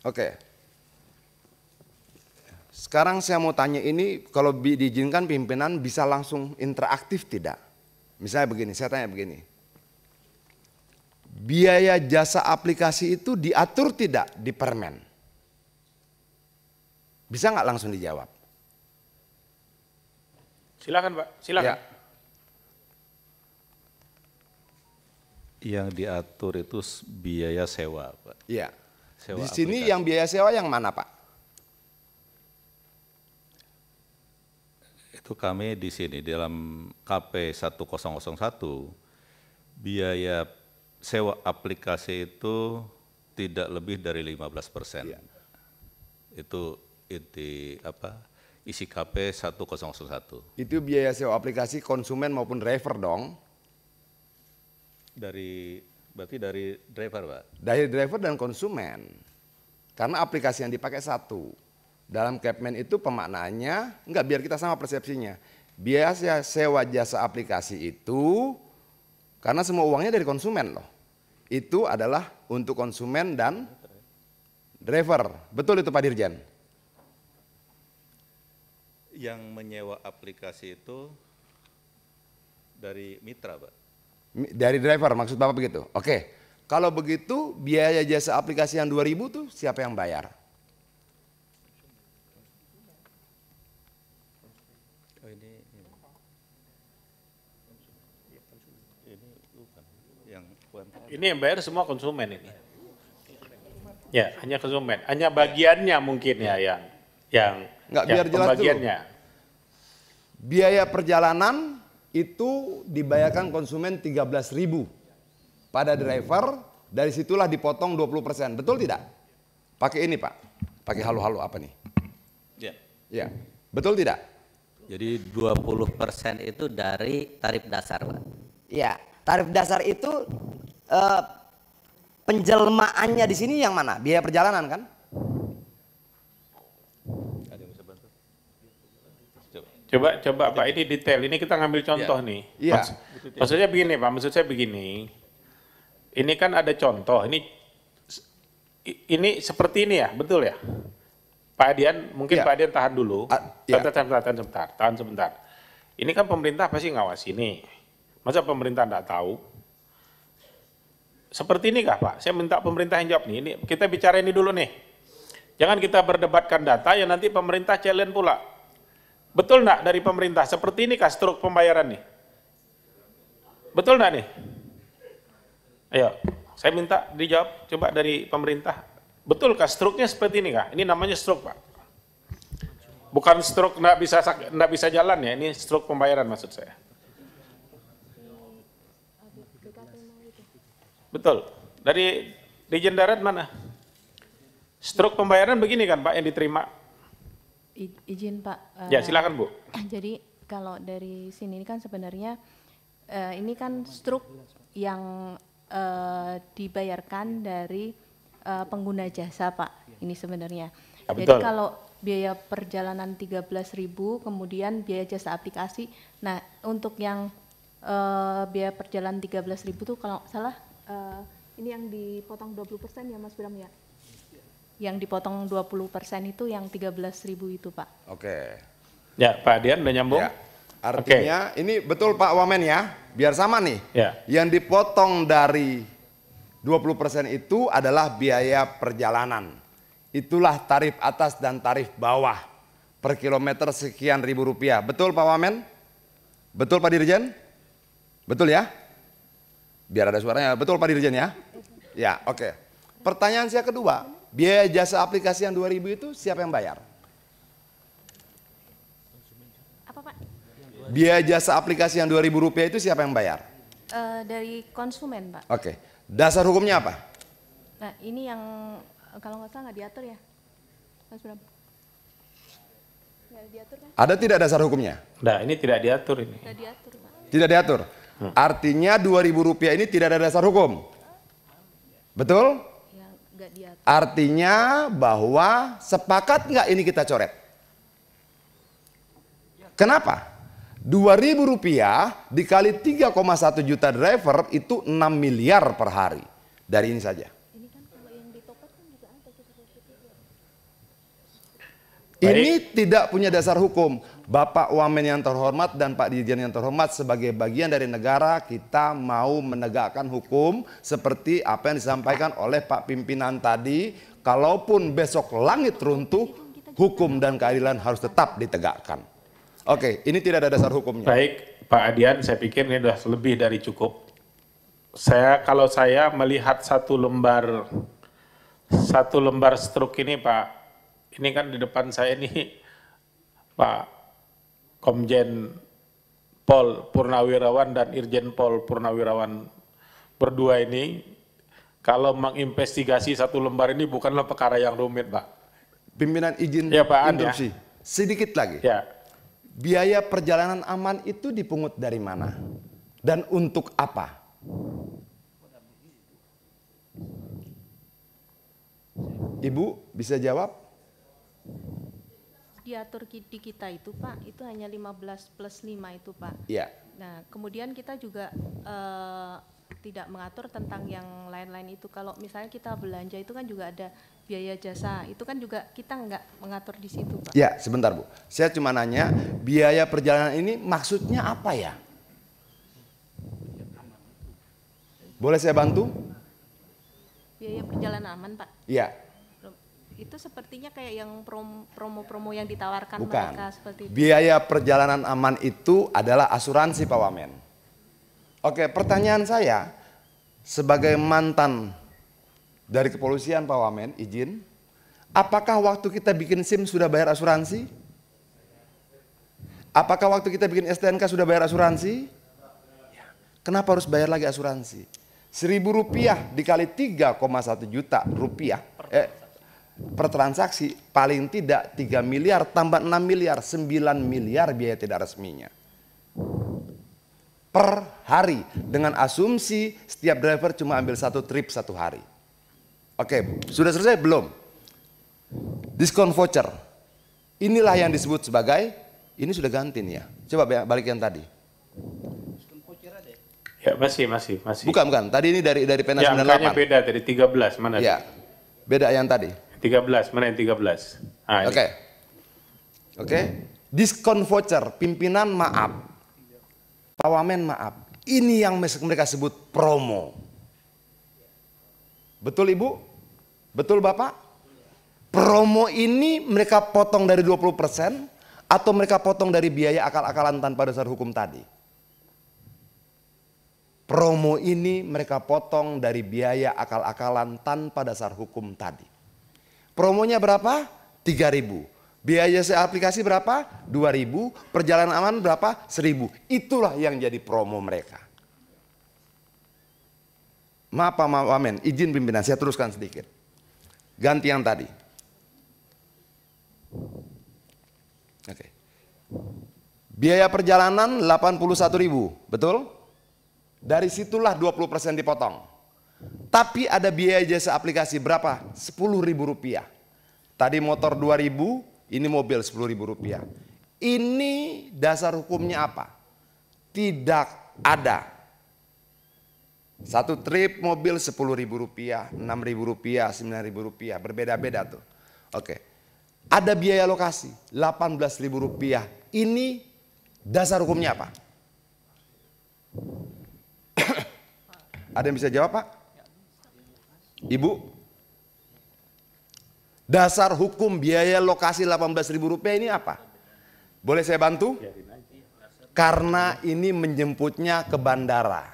Oke. Sekarang saya mau tanya ini, kalau diizinkan pimpinan bisa langsung interaktif tidak? Misalnya begini, saya tanya begini. Biaya jasa aplikasi itu diatur tidak di Permen? Bisa nggak langsung dijawab? Silakan Pak, silakan. Ya. Yang diatur itu biaya sewa, Pak. Iya. Sewa Di sini aplikasi. yang biaya sewa yang mana, Pak? Itu kami di sini dalam KP 1001 biaya sewa aplikasi itu tidak lebih dari 15%. Iya. Itu inti isi KP 1001. Itu biaya sewa aplikasi konsumen maupun driver dong. Berarti dari driver, Pak. Dari driver dan konsumen. Karena aplikasi yang dipakai satu. Dalam Kepmen itu pemaknaannya, enggak, biar kita sama persepsinya. Biaya sewa jasa aplikasi itu, karena semua uangnya dari konsumen loh. Itu adalah untuk konsumen dan driver. Betul itu Pak Dirjen? Yang menyewa aplikasi itu dari mitra, Pak. Dari driver, maksud Bapak begitu? Oke, kalau begitu biaya jasa aplikasi yang 2000 tuh siapa yang bayar? Oh, ini bukan yang UMKM. Ini yang bayar semua konsumen ini. Ya, hanya konsumen. Hanya bagiannya mungkin ya yang Nggak, biar jelas dulu. pembagiannya. Biaya perjalanan itu dibayarkan konsumen 13.000 pada driver, dari situlah dipotong 20%. Betul tidak? Pakai ini Pak, pakai halu-halu apa nih? Ya. Ya, betul tidak? Jadi 20% itu dari tarif dasar, Pak. Ya, tarif dasar itu penjelmaannya di sini yang mana? Biaya perjalanan kan? Ada yang bisa bantu? Coba Pak, ini detail. Ini kita ngambil contoh nih. Iya. Maksudnya begini Pak, maksud saya begini. Ini kan ada contoh. Ini seperti ini ya, betul ya? Pak Adian, mungkin Iya. Pak Adian tahan dulu. Iya. Tahan sebentar. Ini kan pemerintah pasti ngawasi nih. Masa pemerintah enggak tahu? Seperti ini kah Pak? Saya minta pemerintah yang jawab nih. Ini kita bicara ini dulu nih. Jangan kita berdebatkan data yang nanti pemerintah challenge pula. Betul enggak dari pemerintah? Seperti ini kah struktur pembayaran nih? Betul enggak nih? Ayo, saya minta dijawab coba dari pemerintah. Betulkah struknya seperti ini kah? Ini namanya struk Pak. Bukan struk enggak bisa jalan ya, ini struk pembayaran maksud saya. Betul. Dari Dirjen Darat mana? Struk pembayaran begini kan Pak yang diterima? Izin Pak. Ya silakan Bu. Jadi kalau dari sini kan sebenarnya ini kan struk yang dibayarkan dari pengguna jasa Pak. Ini sebenarnya. Ya, jadi betul. kalau biaya perjalanan 13.000 kemudian biaya jasa aplikasi. Nah untuk yang biaya perjalanan 13.000 itu kalau salah ini yang dipotong 20% ya Mas Bram ya? Yang dipotong 20% itu yang 13.000 itu Pak. Oke. Ya Pak Adian udah nyambung? Ya. Artinya ini betul Pak Wamen ya, biar sama nih. Ya. Yang dipotong dari 20% itu adalah biaya perjalanan. Itulah tarif atas dan tarif bawah per kilometer sekian ribu rupiah. Betul Pak Wamen? Betul Pak Dirjen? Betul ya? Biar ada suaranya. Betul Pak Dirjen ya? Ya, oke. Pertanyaan saya kedua, biaya jasa aplikasi yang 2000 itu siapa yang bayar? Apa Pak? Biaya jasa aplikasi yang 2000 rupiah itu siapa yang bayar? Dari konsumen Pak. Oke. Dasar hukumnya apa? Nah ini yang kalau nggak salah nggak diatur ya Mas Bram? Nggak diatur kan? Ada tidak dasar hukumnya? Nah ini tidak diatur ini. Nggak diatur Pak. Tidak diatur. Artinya 2000 rupiah ini tidak ada dasar hukum. Betul? Yang nggak diatur. Artinya bahwa sepakat nggak ini kita coret? Kenapa? 2.000 rupiah dikali 3,1 juta driver itu 6 miliar per hari. Dari ini saja. Ini kan kalau yang di top up kan juga ada gitu. Ini tidak punya dasar hukum. Bapak Wamen yang terhormat dan Pak Dirjen yang terhormat, sebagai bagian dari negara kita mau menegakkan hukum seperti apa yang disampaikan oleh Pak Pimpinan tadi. Kalaupun besok langit runtuh, hukum dan keadilan harus tetap ditegakkan. Oke, ini tidak ada dasar hukumnya. Baik, Pak Adian, saya pikir ini sudah lebih dari cukup. Kalau saya melihat satu lembar struk ini, Pak, ini kan di depan saya ini Pak Komjen Pol Purnawirawan dan Irjen Pol Purnawirawan berdua ini, kalau menginvestigasi satu lembar ini bukanlah perkara yang rumit, Pak. Pimpinan izin Ya, Pak An, interupsi. Sedikit lagi. Ya, Biaya perjalanan aman itu dipungut dari mana? Dan untuk apa? Ibu bisa jawab? Diatur di kita itu Pak, itu hanya 15 plus 5 itu Pak. Iya. Nah, kemudian kita juga tidak mengatur tentang yang lain-lain itu. Kalau misalnya kita belanja itu kan juga ada biaya jasa, itu kan juga kita nggak mengatur di situ Pak. Ya, sebentar Bu. Saya cuma nanya, biaya perjalanan ini maksudnya apa ya? Boleh saya bantu? Biaya perjalanan aman Pak. Iya. Itu sepertinya kayak yang promo-promo yang ditawarkan Bukan. mereka seperti itu. Biaya perjalanan aman itu adalah asuransi Pak Wamen. Oke, pertanyaan saya sebagai mantan dari kepolisian Pak Wamen, izin, apakah waktu kita bikin SIM sudah bayar asuransi? Apakah waktu kita bikin STNK sudah bayar asuransi? Kenapa harus bayar lagi asuransi? Rp1.000 dikali 3,1 juta rupiah per transaksi, paling tidak 3 miliar tambah 6 miliar, 9 miliar biaya tidak resminya. Per hari, dengan asumsi setiap driver cuma ambil satu trip satu hari. Oke, sudah selesai belum? Diskon voucher. Inilah yang disebut sebagai, ini sudah ganti nih ya. Coba balik yang tadi. ya masih. Bukan. Tadi ini dari pena Ya, 98. angkanya beda dari 13, mana? Ya, beda yang tadi. 13, mana yang 13? Ah, ini. Oke. Diskon voucher, pimpinan maaf. Pak Wamen maaf. Ini yang mereka sebut promo. Betul Ibu? Betul Bapak? Promo ini mereka potong dari 20% atau mereka potong dari biaya akal-akalan tanpa dasar hukum tadi? Promo ini mereka potong dari biaya akal-akalan tanpa dasar hukum tadi. Promonya berapa? 3.000. Biaya aplikasi berapa? 2.000. Perjalanan aman berapa? 1.000. Itulah yang jadi promo mereka. Maaf Pak Wamen, izin pimpinan saya teruskan sedikit. Ganti yang tadi. Oke. Biaya perjalanan 81.000, betul? Dari situlah 20% dipotong. Tapi ada biaya jasa aplikasi berapa? Rp10.000. Tadi motor 2.000, ini mobil Rp10.000. Ini dasar hukumnya apa? Tidak ada. Satu trip mobil Rp10.000, Rp6.000, Rp9.000, berbeda-beda tuh. Oke. Ada biaya lokasi Rp18.000. Ini dasar hukumnya apa? Ada yang bisa jawab Pak? Ibu? Dasar hukum biaya lokasi Rp18.000 ini apa? Boleh saya bantu? Karena ini menjemputnya ke bandara.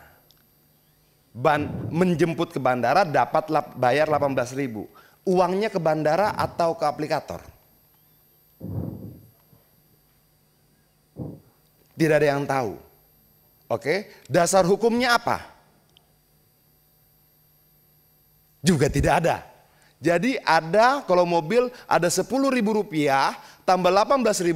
Menjemput ke bandara dapat bayar 18.000. Uangnya ke bandara atau ke aplikator? Tidak ada yang tahu. Oke, dasar hukumnya apa? Juga tidak ada. Jadi ada kalau mobil ada Rp10.000 tambah Rp18.000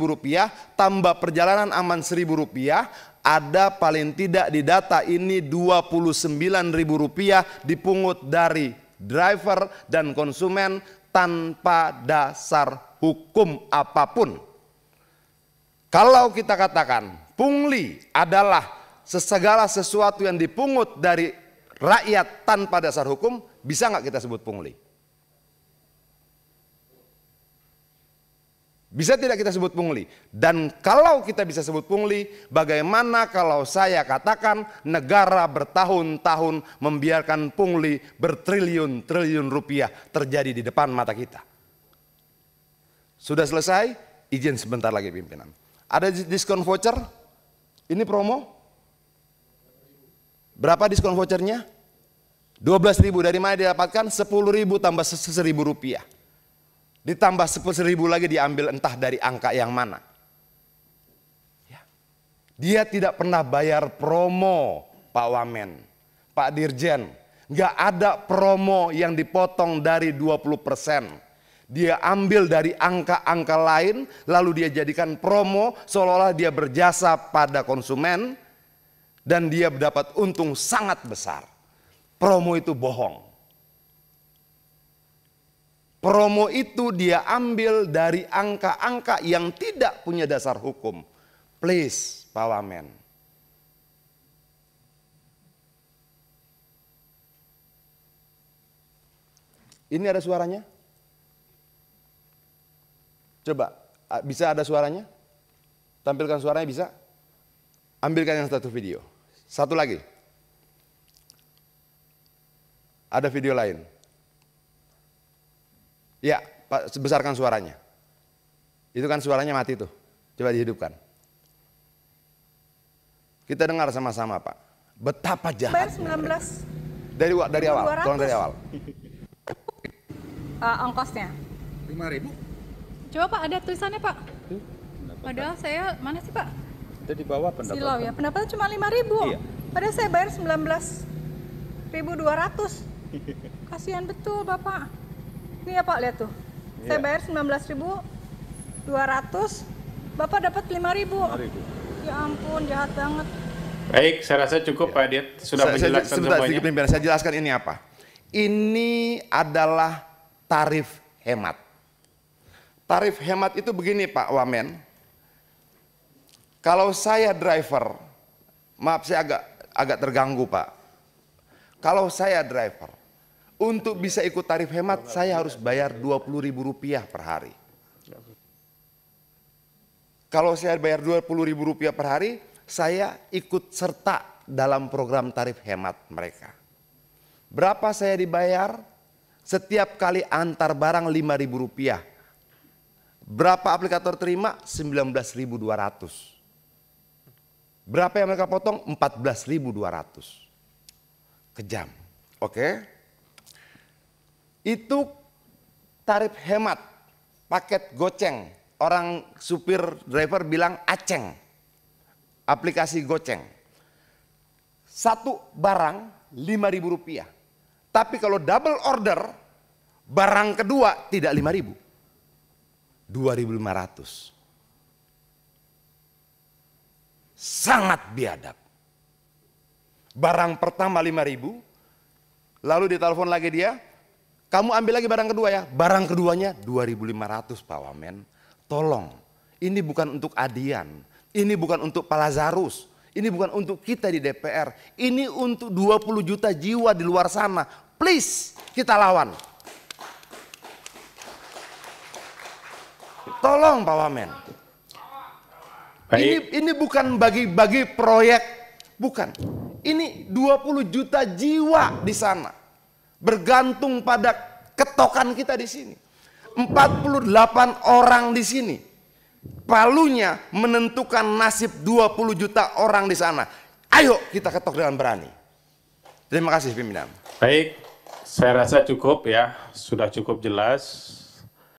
tambah perjalanan aman Rp1.000, ada paling tidak di data ini Rp29.000 dipungut dari driver dan konsumen tanpa dasar hukum apapun. Kalau kita katakan pungli adalah segala sesuatu yang dipungut dari rakyat tanpa dasar hukum, bisa nggak kita sebut pungli? Bisa tidak kita sebut pungli? Dan kalau kita bisa sebut pungli, bagaimana kalau saya katakan negara bertahun-tahun membiarkan pungli bertriliun-triliun rupiah terjadi di depan mata kita? Sudah selesai? Izin sebentar lagi pimpinan. Ada diskon voucher? Ini promo? Berapa diskon vouchernya? 12.000. Dari mana didapatkan? 10.000 tambah 1.000 rupiah. Ditambah 10.000 lagi diambil entah dari angka yang mana. Ya. Dia tidak pernah bayar promo, Pak Wamen, Pak Dirjen. Nggak ada promo yang dipotong dari 20%. Dia ambil dari angka-angka lain, lalu dia jadikan promo seolah-olah dia berjasa pada konsumen dan dia mendapat untung sangat besar. Promo itu bohong. Promo itu dia ambil dari angka-angka yang tidak punya dasar hukum. Please, Pak Wamen. Ini ada suaranya? Coba, bisa ada suaranya? Tampilkan suaranya bisa? Ambilkan yang satu video. Satu lagi. Ada video lain. Ya, Pak, besarkan suaranya. Itu kan suaranya mati tuh. Coba dihidupkan. Kita dengar sama-sama, Pak. Betapa jahat. Bayar 19. Dari awal, tolong dari awal. Ongkosnya. 5.000. Coba Pak, ada tulisannya Pak. Padahal saya, mana sih Pak? Itu di bawah pendapatan. Silau ya, pendapatnya cuma 5.000. Iya. Padahal saya bayar 19.200. Kasihan betul Bapak. Ini ya Pak, lihat tuh. Saya bayar 19.200, Bapak dapat 5.000. Ya ampun, jahat banget. Baik, saya rasa cukup Pak Dit. Sudah menjelaskan semuanya. Pimpinan, saya jelaskan ini apa. Ini adalah tarif hemat. Tarif hemat itu begini Pak Wamen. Kalau saya driver, maaf saya agak terganggu Pak. Kalau saya driver, untuk bisa ikut tarif hemat, saya harus bayar Rp20.000 per hari. Kalau saya bayar Rp20.000 per hari, saya ikut serta dalam program tarif hemat mereka. Berapa saya dibayar? Setiap kali antar barang Rp5.000. Berapa aplikator terima? 19.200. Berapa yang mereka potong? 14.200. Kejam. Oke. Itu tarif hemat, paket goceng. Orang supir driver bilang aceng, aplikasi goceng. Satu barang Rp5.000. Tapi kalau double order, barang kedua tidak Rp5.000. Rp2.500. Sangat biadab. Barang pertama Rp5.000, lalu ditelepon lagi dia, kamu ambil lagi barang kedua ya. Barang keduanya 2.500 Pak Wamen. Tolong, ini bukan untuk Adian. Ini bukan untuk Pak Lazarus. Ini bukan untuk kita di DPR. Ini untuk 20 juta jiwa di luar sana. Please, kita lawan. Tolong Pak Wamen. Ini bukan bagi-bagi proyek. Bukan. Ini 20 juta jiwa di sana. Bergantung pada ketokan kita di sini. 48 orang di sini. Palunya menentukan nasib 20 juta orang di sana. Ayo kita ketok dengan berani. Terima kasih pimpinan. Baik, saya rasa cukup ya. Sudah cukup jelas.